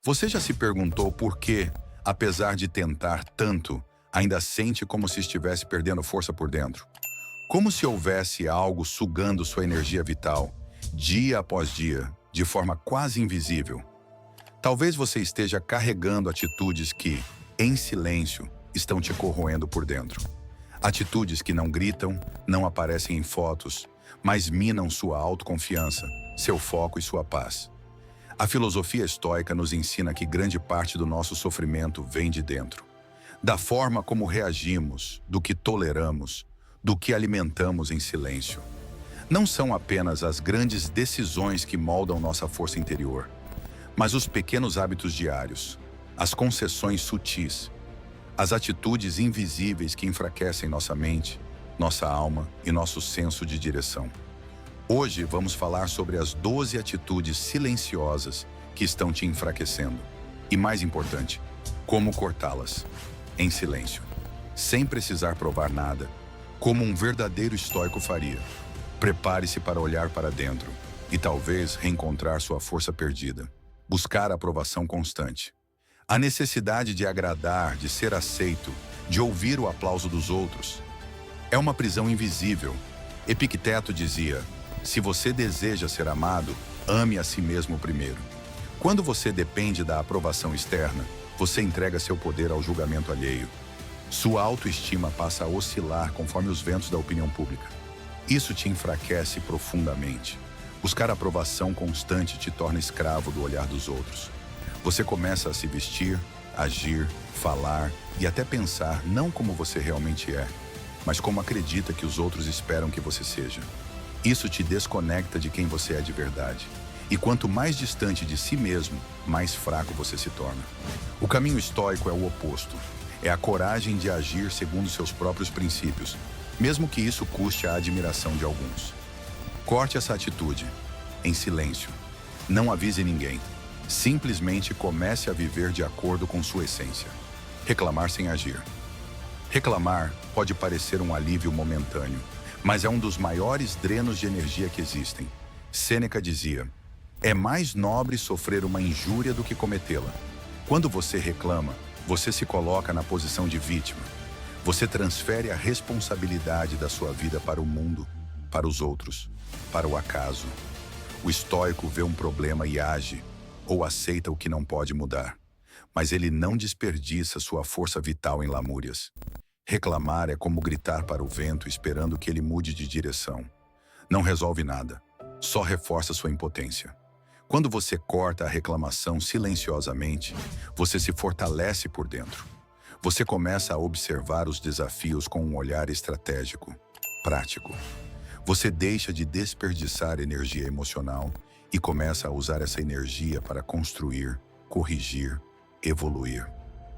Você já se perguntou por que, apesar de tentar tanto, ainda sente como se estivesse perdendo força por dentro? Como se houvesse algo sugando sua energia vital, dia após dia, de forma quase invisível? Talvez você esteja carregando atitudes que, em silêncio, estão te corroendo por dentro. Atitudes que não gritam, não aparecem em fotos, mas minam sua autoconfiança, seu foco e sua paz. A filosofia estoica nos ensina que grande parte do nosso sofrimento vem de dentro. Da forma como reagimos, do que toleramos, do que alimentamos em silêncio. Não são apenas as grandes decisões que moldam nossa força interior, mas os pequenos hábitos diários, as concessões sutis, as atitudes invisíveis que enfraquecem nossa mente, nossa alma e nosso senso de direção. Hoje vamos falar sobre as 12 atitudes silenciosas que estão te enfraquecendo. E mais importante, como cortá-las, em silêncio, sem precisar provar nada, como um verdadeiro estoico faria. Prepare-se para olhar para dentro e talvez reencontrar sua força perdida. Buscar a aprovação constante. A necessidade de agradar, de ser aceito, de ouvir o aplauso dos outros. É uma prisão invisível. Epicteto dizia: se você deseja ser amado, ame a si mesmo primeiro. Quando você depende da aprovação externa, você entrega seu poder ao julgamento alheio. Sua autoestima passa a oscilar conforme os ventos da opinião pública. Isso te enfraquece profundamente. Buscar aprovação constante te torna escravo do olhar dos outros. Você começa a se vestir, agir, falar e até pensar não como você realmente é, mas como acredita que os outros esperam que você seja. Isso te desconecta de quem você é de verdade. E quanto mais distante de si mesmo, mais fraco você se torna. O caminho estoico é o oposto. É a coragem de agir segundo seus próprios princípios, mesmo que isso custe a admiração de alguns. Corte essa atitude, em silêncio. Não avise ninguém. Simplesmente comece a viver de acordo com sua essência. Reclamar sem agir. Reclamar pode parecer um alívio momentâneo, mas é um dos maiores drenos de energia que existem. Sêneca dizia: é mais nobre sofrer uma injúria do que cometê-la. Quando você reclama, você se coloca na posição de vítima. Você transfere a responsabilidade da sua vida para o mundo, para os outros, para o acaso. O estoico vê um problema e age, ou aceita o que não pode mudar. Mas ele não desperdiça sua força vital em lamúrias. Reclamar é como gritar para o vento esperando que ele mude de direção. Não resolve nada, só reforça sua impotência. Quando você corta a reclamação silenciosamente, você se fortalece por dentro. Você começa a observar os desafios com um olhar estratégico, prático. Você deixa de desperdiçar energia emocional e começa a usar essa energia para construir, corrigir, evoluir.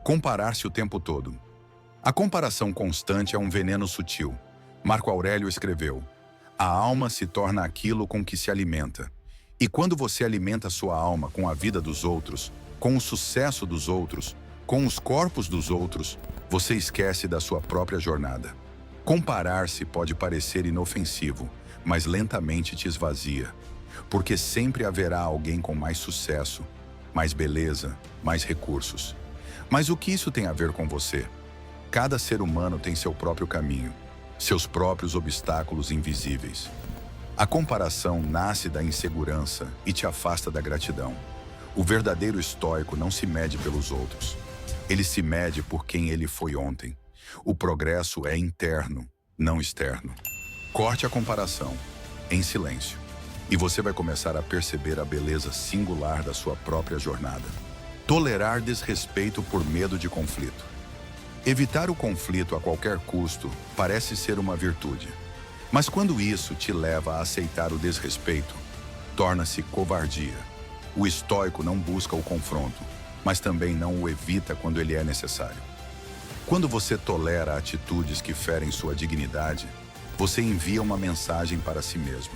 Comparar-se o tempo todo. A comparação constante é um veneno sutil. Marco Aurélio escreveu: a alma se torna aquilo com que se alimenta. E quando você alimenta sua alma com a vida dos outros, com o sucesso dos outros, com os corpos dos outros, você esquece da sua própria jornada. Comparar-se pode parecer inofensivo, mas lentamente te esvazia. Porque sempre haverá alguém com mais sucesso, mais beleza, mais recursos. Mas o que isso tem a ver com você? Cada ser humano tem seu próprio caminho, seus próprios obstáculos invisíveis. A comparação nasce da insegurança e te afasta da gratidão. O verdadeiro estoico não se mede pelos outros. Ele se mede por quem ele foi ontem. O progresso é interno, não externo. Corte a comparação, em silêncio, e você vai começar a perceber a beleza singular da sua própria jornada. Tolerar desrespeito por medo de conflito. Evitar o conflito a qualquer custo parece ser uma virtude. Mas quando isso te leva a aceitar o desrespeito, torna-se covardia. O estoico não busca o confronto, mas também não o evita quando ele é necessário. Quando você tolera atitudes que ferem sua dignidade, você envia uma mensagem para si mesmo: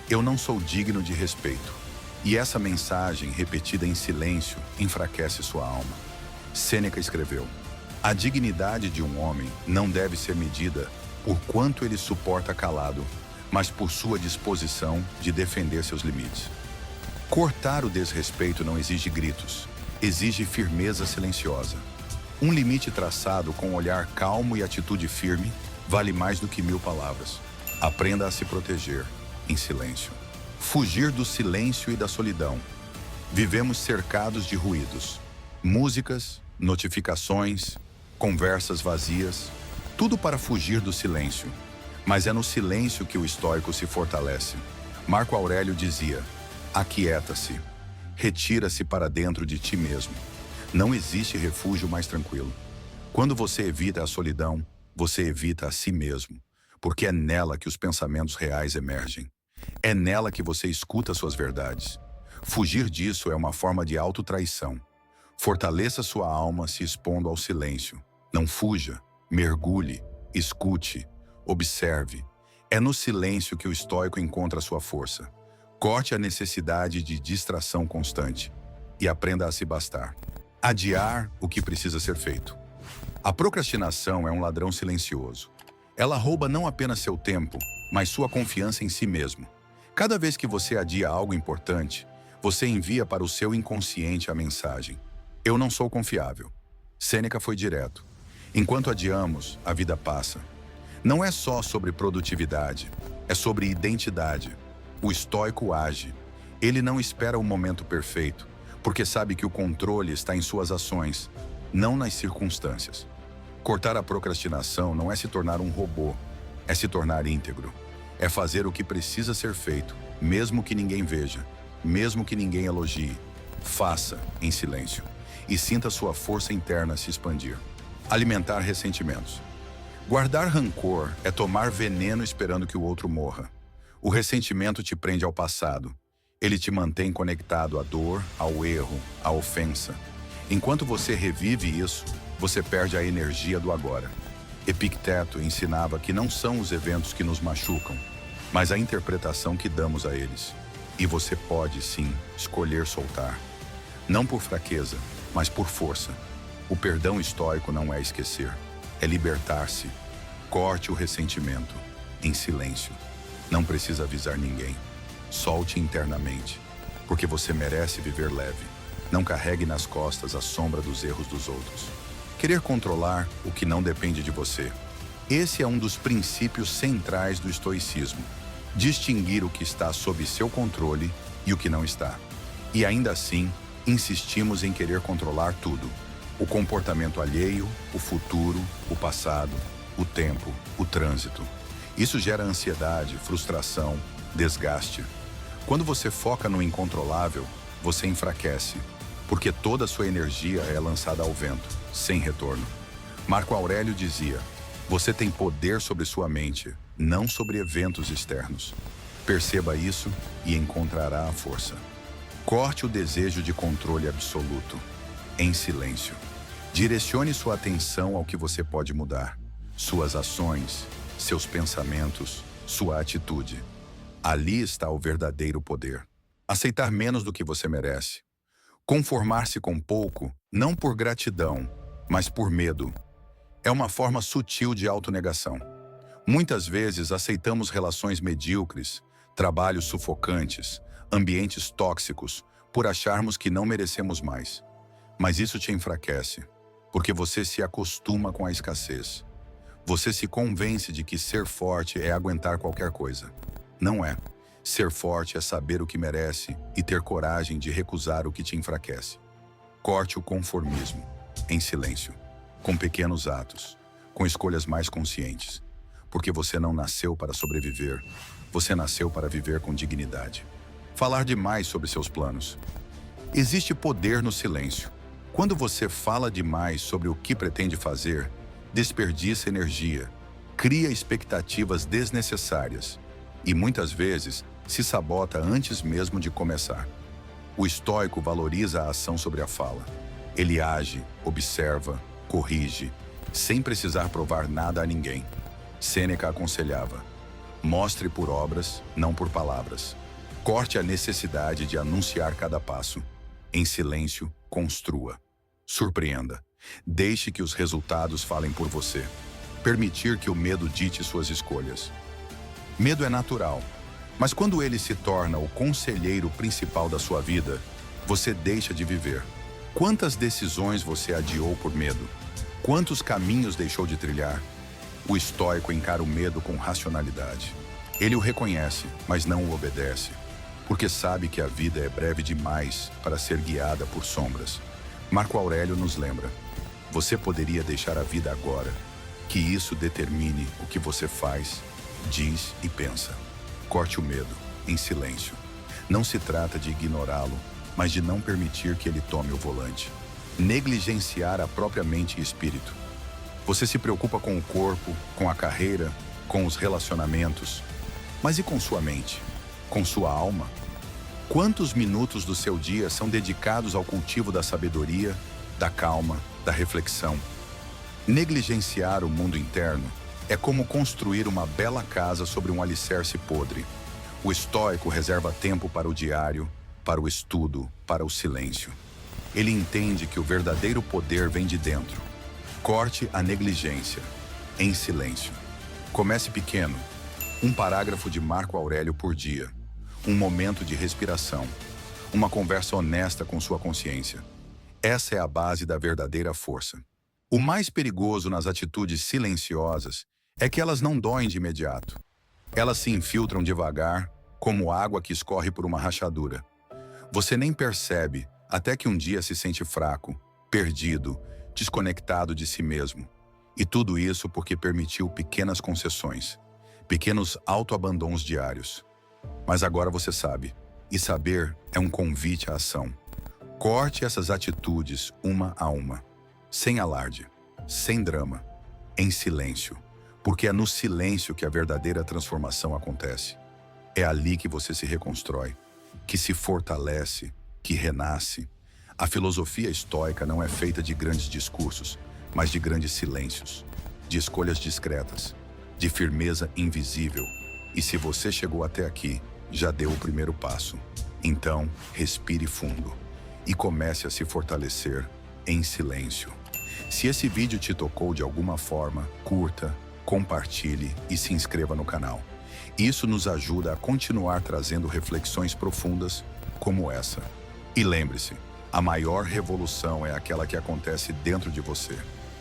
eu não sou digno de respeito. E essa mensagem, repetida em silêncio, enfraquece sua alma. Sêneca escreveu: a dignidade de um homem não deve ser medida por quanto ele suporta calado, mas por sua disposição de defender seus limites. Cortar o desrespeito não exige gritos, exige firmeza silenciosa. Um limite traçado com um olhar calmo e atitude firme vale mais do que 1000 palavras. Aprenda a se proteger, em silêncio. Fugir do silêncio e da solidão. Vivemos cercados de ruídos. Músicas, notificações, conversas vazias. Tudo para fugir do silêncio. Mas é no silêncio que o estoico se fortalece. Marco Aurélio dizia: aquieta-se, retira-se para dentro de ti mesmo. Não existe refúgio mais tranquilo. Quando você evita a solidão, você evita a si mesmo, porque é nela que os pensamentos reais emergem. É nela que você escuta suas verdades. Fugir disso é uma forma de autotraição. Fortaleça sua alma se expondo ao silêncio. Não fuja, mergulhe, escute, observe. É no silêncio que o estoico encontra sua força. Corte a necessidade de distração constante e aprenda a se bastar. Adiar o que precisa ser feito. A procrastinação é um ladrão silencioso. Ela rouba não apenas seu tempo, mas sua confiança em si mesmo. Cada vez que você adia algo importante, você envia para o seu inconsciente a mensagem: eu não sou confiável. Sêneca foi direto. Enquanto adiamos, a vida passa. Não é só sobre produtividade, é sobre identidade. O estoico age. Ele não espera o momento perfeito, porque sabe que o controle está em suas ações, não nas circunstâncias. Cortar a procrastinação não é se tornar um robô, é se tornar íntegro. É fazer o que precisa ser feito, mesmo que ninguém veja, mesmo que ninguém elogie. Faça em silêncio e sinta sua força interna se expandir. Alimentar ressentimentos. Guardar rancor é tomar veneno esperando que o outro morra. O ressentimento te prende ao passado. Ele te mantém conectado à dor, ao erro, à ofensa. Enquanto você revive isso, você perde a energia do agora. Epicteto ensinava que não são os eventos que nos machucam, mas a interpretação que damos a eles. E você pode, sim, escolher soltar. Não por fraqueza, mas por força. O perdão estoico não é esquecer, é libertar-se. Corte o ressentimento, em silêncio. Não precisa avisar ninguém. Solte internamente, porque você merece viver leve. Não carregue nas costas a sombra dos erros dos outros. Querer controlar o que não depende de você. Esse é um dos princípios centrais do estoicismo. Distinguir o que está sob seu controle e o que não está. E ainda assim, insistimos em querer controlar tudo. O comportamento alheio, o futuro, o passado, o tempo, o trânsito. Isso gera ansiedade, frustração, desgaste. Quando você foca no incontrolável, você enfraquece, porque toda a sua energia é lançada ao vento, sem retorno. Marco Aurélio dizia: você tem poder sobre sua mente, não sobre eventos externos. Perceba isso e encontrará a força. Corte o desejo de controle absoluto. Em silêncio. Direcione sua atenção ao que você pode mudar. Suas ações, seus pensamentos, sua atitude. Ali está o verdadeiro poder. Aceitar menos do que você merece. Conformar-se com pouco, não por gratidão, mas por medo. É uma forma sutil de autonegação. Muitas vezes aceitamos relações medíocres, trabalhos sufocantes, ambientes tóxicos, por acharmos que não merecemos mais. Mas isso te enfraquece, porque você se acostuma com a escassez. Você se convence de que ser forte é aguentar qualquer coisa. Não é. Ser forte é saber o que merece e ter coragem de recusar o que te enfraquece. Corte o conformismo, em silêncio, com pequenos atos, com escolhas mais conscientes. Porque você não nasceu para sobreviver, você nasceu para viver com dignidade. Falar demais sobre seus planos. Existe poder no silêncio. Quando você fala demais sobre o que pretende fazer, desperdiça energia, cria expectativas desnecessárias e muitas vezes se sabota antes mesmo de começar. O estoico valoriza a ação sobre a fala. Ele age, observa, corrige, sem precisar provar nada a ninguém. Sêneca aconselhava: mostre por obras, não por palavras. Corte a necessidade de anunciar cada passo. Em silêncio, construa. Surpreenda. Deixe que os resultados falem por você. Permitir que o medo dite suas escolhas. Medo é natural, mas quando ele se torna o conselheiro principal da sua vida, você deixa de viver. Quantas decisões você adiou por medo? Quantos caminhos deixou de trilhar? O estoico encara o medo com racionalidade. Ele o reconhece, mas não o obedece, porque sabe que a vida é breve demais para ser guiada por sombras. Marco Aurélio nos lembra: você poderia deixar a vida agora, que isso determine o que você faz, diz e pensa. Corte o medo, em silêncio. Não se trata de ignorá-lo, mas de não permitir que ele tome o volante. Negligenciar a própria mente e espírito. Você se preocupa com o corpo, com a carreira, com os relacionamentos. Mas e com sua mente? Com sua alma? Quantos minutos do seu dia são dedicados ao cultivo da sabedoria, da calma, da reflexão? Negligenciar o mundo interno é como construir uma bela casa sobre um alicerce podre. O estoico reserva tempo para o diário, para o estudo, para o silêncio. Ele entende que o verdadeiro poder vem de dentro. Corte a negligência, em silêncio. Comece pequeno. Um parágrafo de Marco Aurélio por dia. Um momento de respiração. Uma conversa honesta com sua consciência. Essa é a base da verdadeira força. O mais perigoso nas atitudes silenciosas é que elas não doem de imediato. Elas se infiltram devagar, como água que escorre por uma rachadura. Você nem percebe até que um dia se sente fraco, perdido, desconectado de si mesmo. E tudo isso porque permitiu pequenas concessões, pequenos autoabandons diários. Mas agora você sabe, e saber é um convite à ação. Corte essas atitudes uma a uma, sem alarde, sem drama, em silêncio, porque é no silêncio que a verdadeira transformação acontece. É ali que você se reconstrói, que se fortalece, que renasce. A filosofia estoica não é feita de grandes discursos, mas de grandes silêncios, de escolhas discretas, de firmeza invisível. E se você chegou até aqui, já deu o primeiro passo. Então, respire fundo e comece a se fortalecer em silêncio. Se esse vídeo te tocou de alguma forma, curta, compartilhe e se inscreva no canal. Isso nos ajuda a continuar trazendo reflexões profundas como essa. E lembre-se, a maior revolução é aquela que acontece dentro de você.